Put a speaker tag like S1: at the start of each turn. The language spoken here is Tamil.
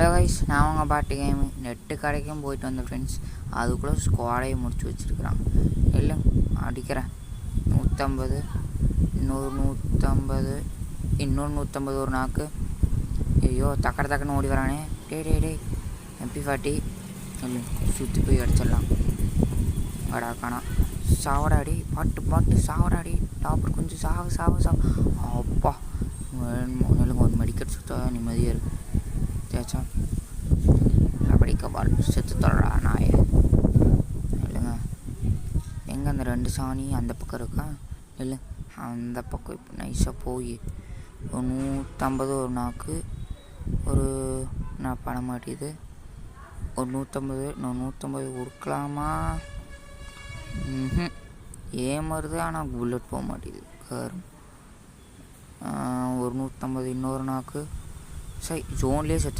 S1: ஹலோ கைஸ், நான் அவங்க பாட்டு கேமு நெட்டு கடைக்கும் போயிட்டு வந்தேன் ஃப்ரெண்ட்ஸ். அதுக்குள்ளே ஸ்குவாடையை முடிச்சு வச்சுருக்குறான். இல்லை அடிக்கிறேன். 150, இன்னொரு 150, இன்னொரு 150, ஒரு நாக்கு. ஐயோ டக்குன்னு ஓடி வரானே. டே MP40 இல்லை, சுற்றி போய் அடிச்சிடலாம். அடாக்கானா சாவடாடி, பாட்டு சாவடாடி. டாப்பர் கொஞ்சம் சாவு. அப்பா நெல்லுங்க, ஒரு மெடிக்கல் சுத்தா நிம்மதியாக இருக்குது. சேச்சா படிக்க பால் செத்து தொடரா நாய. இல்லைங்க, எங்கே அந்த 2 சாணி அந்த பக்கம் இருக்கா? இல்லை, அந்த பக்கம் இப்போ நைஸாக போய் ஒரு 150, ஒரு நாக்கு, ஒரு நான் பண மாட்டேது, ஒரு 150, நான் 150 கொடுக்கலாமா? ஏமருது, ஆனால் புல்லட் போக மாட்டேது. காரும் ஒரு 150, இன்னொரு நாக்கு. சரி, ஜோன்லேயே செத்து